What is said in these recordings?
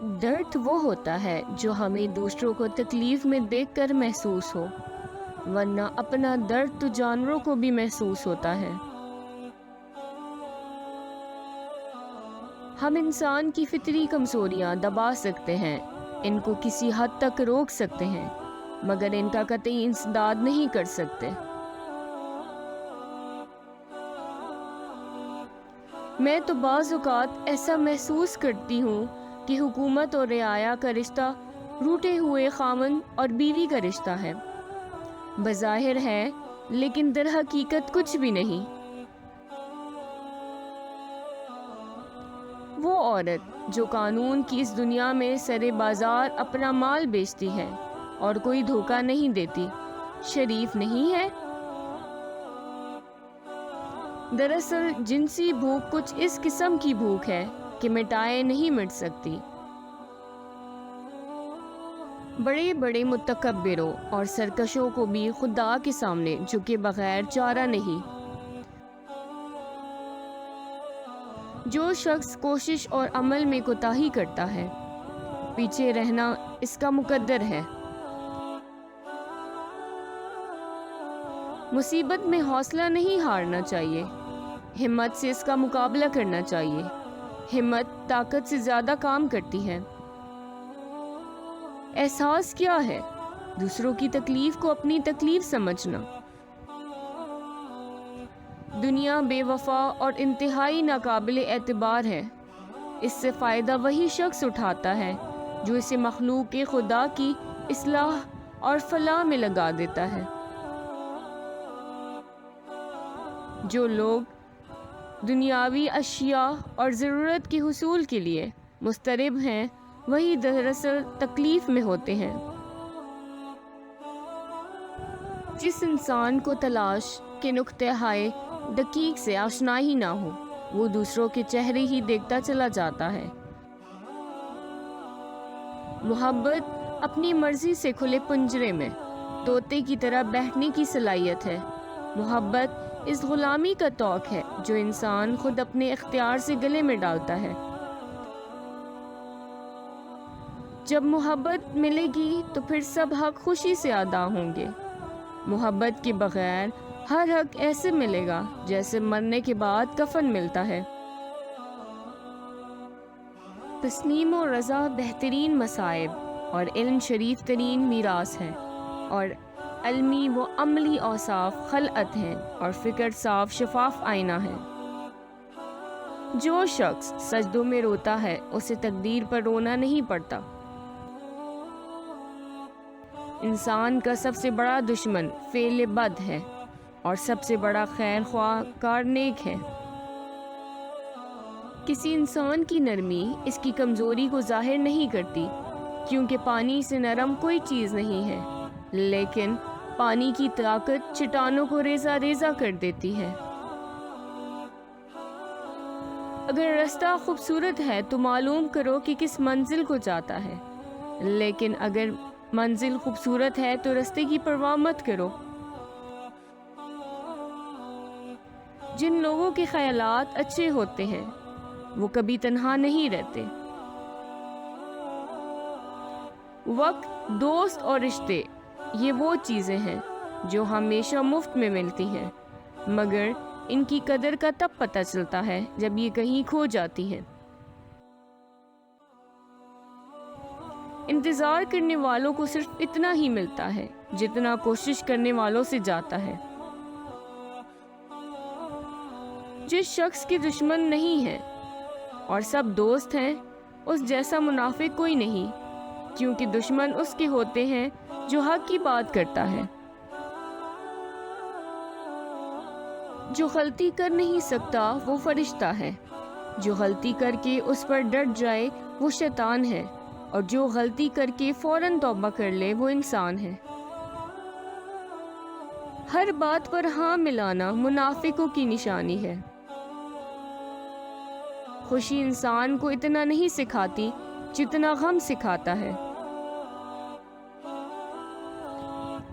درد وہ ہوتا ہے جو ہمیں دوسروں کو تکلیف میں دیکھ کر محسوس ہو، ورنہ اپنا درد تو جانوروں کو بھی محسوس ہوتا ہے۔ ہم انسان کی فطری کمزوریاں دبا سکتے ہیں، ان کو کسی حد تک روک سکتے ہیں، مگر ان کا قطعی انسداد نہیں کر سکتے۔ میں تو بعض اوقات ایسا محسوس کرتی ہوں کہ حکومت اور رعایا کا رشتہ روٹے ہوئے خاوند اور بیوی کا رشتہ ہے، بظاہر ہے لیکن در حقیقت کچھ بھی نہیں۔ وہ عورت جو قانون کی اس دنیا میں سرے بازار اپنا مال بیچتی ہے اور کوئی دھوکہ نہیں دیتی، شریف نہیں ہے؟ دراصل جنسی بھوک کچھ اس قسم کی بھوک ہے کہ مٹائے نہیں مٹ سکتی۔ بڑے بڑے متکبروں اور سرکشوں کو بھی خدا کے سامنے جھکے بغیر چارہ نہیں۔ جو شخص کوشش اور عمل میں کوتاہی کرتا ہے، پیچھے رہنا اس کا مقدر ہے۔ مصیبت میں حوصلہ نہیں ہارنا چاہیے، ہمت سے اس کا مقابلہ کرنا چاہیے۔ ہمت طاقت سے زیادہ کام کرتی ہے۔ احساس کیا ہے؟ دوسروں کی تکلیف کو اپنی تکلیف سمجھنا۔ دنیا بے وفا اور انتہائی ناقابل اعتبار ہے۔ اس سے فائدہ وہی شخص اٹھاتا ہے جو اسے مخلوق خدا کی اصلاح اور فلاح میں لگا دیتا ہے۔ جو لوگ دنیاوی اشیاء اور ضرورت کے حصول کے لیے مضطرب ہیں، وہی دراصل تکلیف میں ہوتے ہیں۔ جس انسان کو تلاش کے نقطہ ہائے دقیق سے آشنائی نہ ہو، وہ دوسروں کے چہرے ہی دیکھتا چلا جاتا ہے۔ محبت اپنی مرضی سے کھلے پنجرے میں طوطے کی طرح بیٹھنے کی صلاحیت ہے۔ محبت اس غلامی کا توق ہے جو انسان خود اپنے اختیار سے گلے میں ڈالتا ہے۔ جب محبت ملے گی تو پھر سب حق خوشی سے ادا ہوں گے۔ محبت کے بغیر ہر حق ایسے ملے گا جیسے مرنے کے بعد کفن ملتا ہے۔ تسلیم و رضا بہترین مصائب اور علم شریف ترین میراث ہے، اور علمی و عملی اوصاف خلعت ہیں، اور فکر صاف شفاف آئینہ ہے۔ جو شخص سجدوں میں روتا ہے اسے تقدیر پر رونا نہیں پڑتا۔ انسان کا سب سے بڑا دشمن فعل بد ہے، اور سب سے بڑا خیر خواہ کار نیک ہے۔ کسی انسان کی نرمی اس کی کمزوری کو ظاہر نہیں کرتی، کیونکہ پانی سے نرم کوئی چیز نہیں ہے، لیکن پانی کی طاقت چٹانوں کو ریزہ ریزہ کر دیتی ہے۔ اگر رستہ خوبصورت ہے تو معلوم کرو کہ کس منزل کو جاتا ہے، لیکن اگر منزل خوبصورت ہے تو رستے کی پرواہ مت کرو۔ جن لوگوں کے خیالات اچھے ہوتے ہیں وہ کبھی تنہا نہیں رہتے۔ وقت، دوست اور رشتے، یہ وہ چیزیں ہیں جو ہمیشہ مفت میں ملتی ہیں، مگر ان کی قدر کا تب پتہ چلتا ہے جب یہ کہیں کھو جاتی ہیں۔ انتظار کرنے والوں کو صرف اتنا ہی ملتا ہے جتنا کوشش کرنے والوں سے جاتا ہے۔ جس شخص کے دشمن نہیں ہیں اور سب دوست ہیں، اس جیسا منافق کوئی نہیں، کیونکہ دشمن اس کے ہوتے ہیں جو حق کی بات کرتا ہے۔ جو غلطی کر نہیں سکتا وہ فرشتہ ہے، جو غلطی کر کے اس پر ڈٹ جائے وہ شیطان ہے، اور جو غلطی کر کے فوراً توبہ کر لے وہ انسان ہے۔ ہر بات پر ہاں ملانا منافقوں کی نشانی ہے۔ خوشی انسان کو اتنا نہیں سکھاتی جتنا غم سکھاتا ہے۔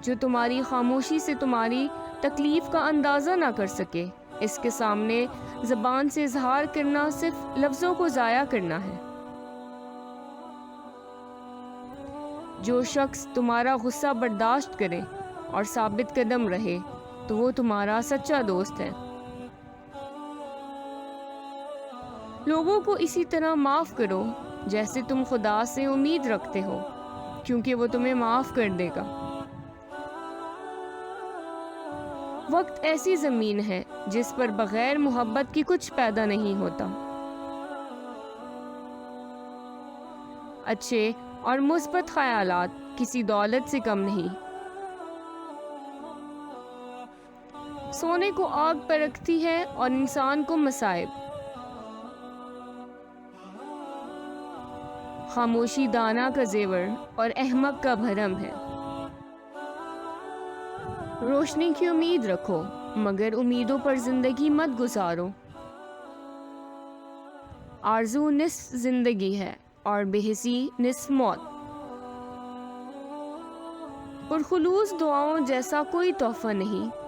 جو تمہاری خاموشی سے تمہاری تکلیف کا اندازہ نہ کر سکے، اس کے سامنے زبان سے اظہار کرنا صرف لفظوں کو ضائع کرنا ہے۔ جو شخص تمہارا غصہ برداشت کرے اور ثابت قدم رہے تو وہ تمہارا سچا دوست ہے۔ لوگوں کو اسی طرح معاف کرو جیسے تم خدا سے امید رکھتے ہو، کیونکہ وہ تمہیں معاف کر دے گا۔ وقت ایسی زمین ہے جس پر بغیر محبت کی کچھ پیدا نہیں ہوتا۔ اچھے اور مثبت خیالات کسی دولت سے کم نہیں۔ سونے کو آگ پر رکھتی ہے اور انسان کو مصائب۔ خاموشی دانا کا زیور اور احمق کا بھرم ہے۔ روشنی کی امید رکھو مگر امیدوں پر زندگی مت گزارو۔ آرزو نصف زندگی ہے اور بے حسی نصف موت۔ پرخلوص دعاؤں جیسا کوئی تحفہ نہیں